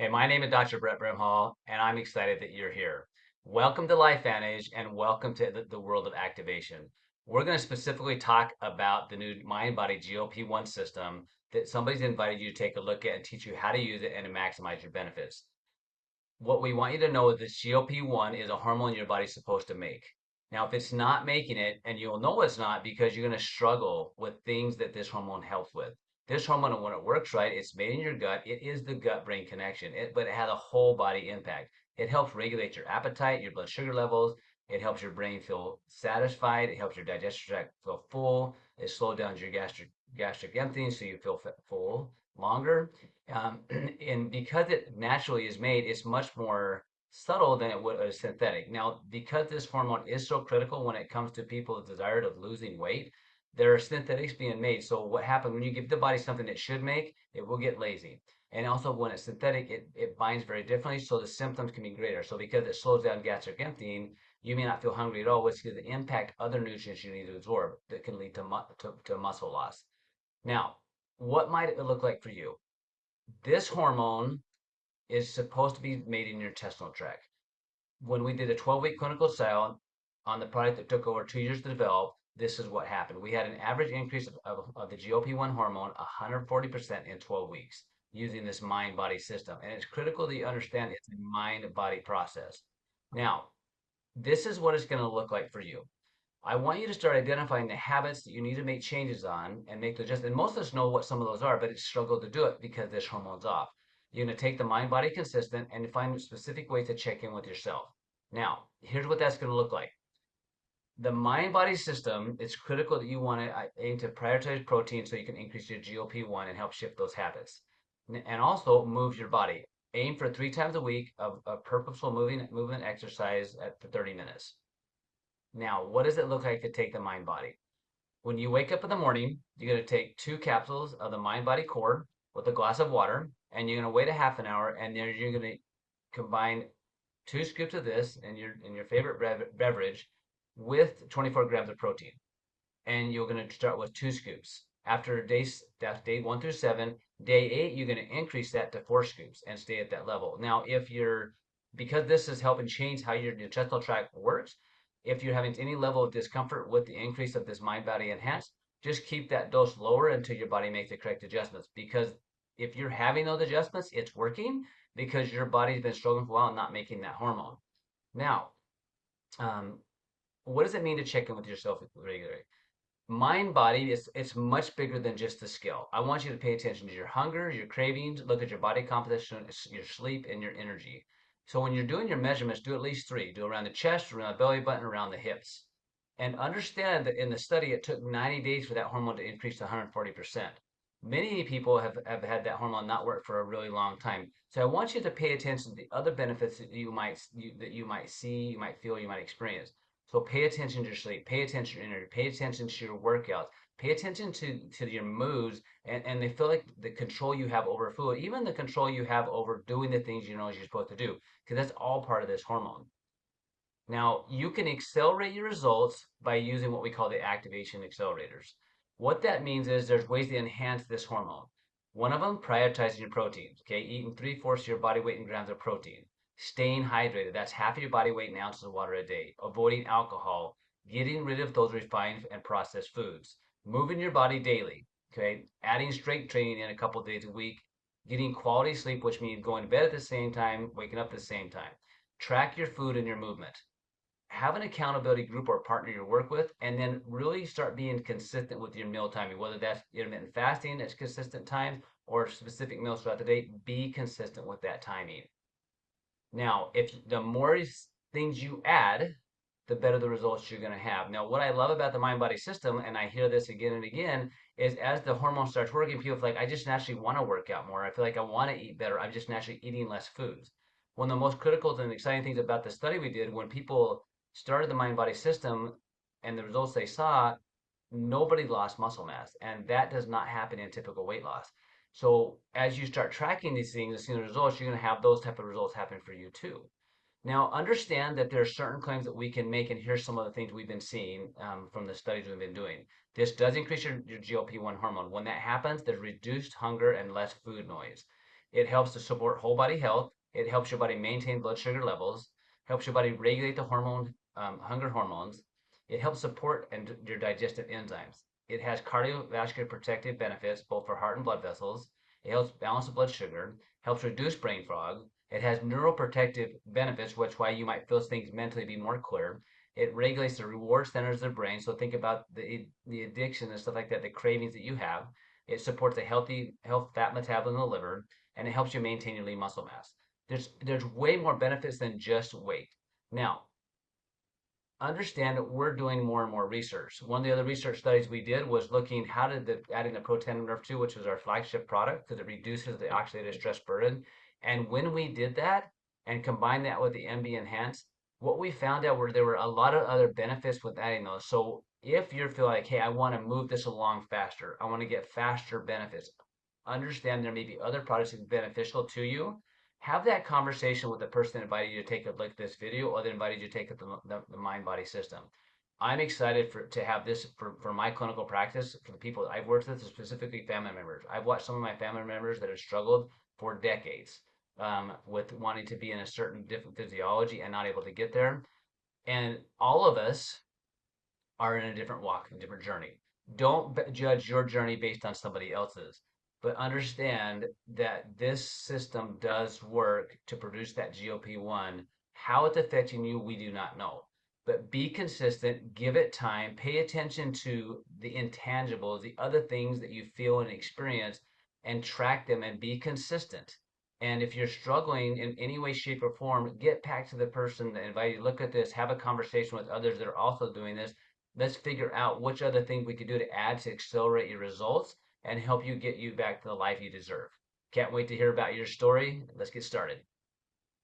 Hey, my name is Dr. Brett Brimhall, and I'm excited that you're here. Welcome to Life Advantage, and welcome to the world of activation. We're going to specifically talk about the new mind body GLP-1 system that somebody's invited you to take a look at and teach you how to use it and to maximize your benefits. What we want you to know is this GLP-1 is a hormone your body's supposed to make. Now, if it's not making it, and you'll know it's not because you're going to struggle with things that this hormone helps with. This hormone, when it works right, it's made in your gut. It is the gut-brain connection, but it has a whole body impact. It helps regulate your appetite, your blood sugar levels. It helps your brain feel satisfied. It helps your digestive tract feel full. It slows down your gastric emptying so you feel full longer. And because it naturally is made, it's much more subtle than it would a synthetic. Now, because this hormone is so critical when it comes to people's desire of losing weight, there are synthetics being made. So what happens when you give the body something it should make, it will get lazy. And also when it's synthetic, it binds very differently, so the symptoms can be greater. So because it slows down gastric emptying, you may not feel hungry at all, which can impact other nutrients you need to absorb that can lead to muscle loss. Now, what might it look like for you? This hormone is supposed to be made in your intestinal tract. When we did a 12-week clinical trial on the product that took over 2 years to develop, this is what happened. We had an average increase of the GLP-1 hormone 140% in 12 weeks using this mind body system. And it's critical that you understand it's a mind body process. Now, this is what it's going to look like for you. I want you to start identifying the habits that you need to make changes on and make the adjustments. And most of us know what some of those are, but it's struggle to do it because this hormone's off. You're going to take the mind body consistent and find specific ways to check in with yourself. Now, here's what that's going to look like. The mind body system, it's critical that you want to aim to prioritize protein so you can increase your GLP-1 and help shift those habits. And also move your body. Aim for 3 times a week of purposeful movement exercise for 30 minutes. Now, what does it look like to take the mind body? When you wake up in the morning, you're going to take 2 capsules of the mind body core with a glass of water, and you're going to wait a half an hour, and then you're going to combine 2 scoops of this in your favorite beverage with 24 grams of protein. And you're going to start with 2 scoops. After that's day 1 through 7. Day 8, you're going to increase that to 4 scoops and stay at that level. Now, because this is helping change how your intestinal tract works, if you're having any level of discomfort with the increase of this mind body enhanced, just keep that dose lower until your body makes the correct adjustments. Because if you're having those adjustments, it's working because your body's been struggling for a while and not making that hormone. Now, um, what does it mean to check in with yourself regularly? Mind body is it's much bigger than just the scale. I want you to pay attention to your hunger, your cravings, look at your body composition, your sleep, and your energy. So when you're doing your measurements, do at least three. Do around the chest, around the belly button, around the hips. And understand that in the study, it took 90 days for that hormone to increase to 140%. Many people have had that hormone not work for a really long time. So I want you to pay attention to the other benefits that you might see, you might feel, you might experience. So pay attention to your sleep, pay attention to your energy, pay attention to your workouts, pay attention to your moods, and they feel like the control you have over food, even the control you have over doing the things you know you're supposed to do, because that's all part of this hormone. Now, you can accelerate your results by using what we call the activation accelerators. What that means is there's ways to enhance this hormone. One of them, prioritizing your proteins, okay? Eating 3/4 of your body weight in grams of protein. Staying hydrated, that's half of your body weight in ounces of water a day. Avoiding alcohol, getting rid of those refined and processed foods. Moving your body daily, okay? Adding strength training in a couple days a week. Getting quality sleep, which means going to bed at the same time, waking up at the same time. Track your food and your movement. Have an accountability group or partner you work with, and then really start being consistent with your meal timing, whether that's intermittent fasting at consistent times or specific meals throughout the day. Be consistent with that timing. Now, if the more things you add, the better the results you're going to have. Now, what I love about the mind body system, and I hear this again and again, is as the hormone starts working, people feel like, I just naturally want to work out more. I feel like I want to eat better. I'm just naturally eating less foods. One of the most critical and exciting things about the study we did when people started the mind body system and the results they saw, nobody lost muscle mass. And that does not happen in typical weight loss. So as you start tracking these things and seeing the results, you're going to have those type of results happen for you too. Now, understand that there are certain claims that we can make, and here's some of the things we've been seeing from the studies we've been doing. This does increase your GLP-1 hormone. When that happens, there's reduced hunger and less food noise. It helps to support whole body health. It helps your body maintain blood sugar levels, helps your body regulate the hunger hormones. It helps support your digestive enzymes. It has cardiovascular protective benefits, both for heart and blood vessels. It helps balance the blood sugar, helps reduce brain fog. It has neuroprotective benefits, which is why you might feel things mentally be more clear. It regulates the reward centers of the brain. So think about the addiction and stuff like that, the cravings that you have. It supports a health fat metabolism in the liver, and it helps you maintain your lean muscle mass. There's way more benefits than just weight. Now, understand that we're doing more and more research. One of the other research studies we did was looking how did adding the Proton Nerve 2, which is our flagship product, because it reduces the oxidative stress burden. And when we did that and combined that with the MB Enhance, what we found out were there were a lot of other benefits with adding those. So if you feel like, hey, I want to move this along faster, I want to get faster benefits, understand there may be other products that are beneficial to you. Have that conversation with the person that invited you to take a look at this video or that invited you to take the mind body system. I'm excited to have this for my clinical practice, for the people that I've worked with, specifically family members. I've watched some of my family members that have struggled for decades with wanting to be in a certain different physiology and not able to get there. And all of us are in a different walk, a different journey. Don't judge your journey based on somebody else's, but understand that this system does work to produce that GLP-1. How it's affecting you, we do not know. But be consistent, give it time, pay attention to the intangibles, the other things that you feel and experience, and track them and be consistent. And if you're struggling in any way, shape, or form, get back to the person that invited you. Look at this, have a conversation with others that are also doing this. Let's figure out which other things we could do to add to accelerate your results and help you get you back to the life you deserve. Can't wait to hear about your story. Let's get started.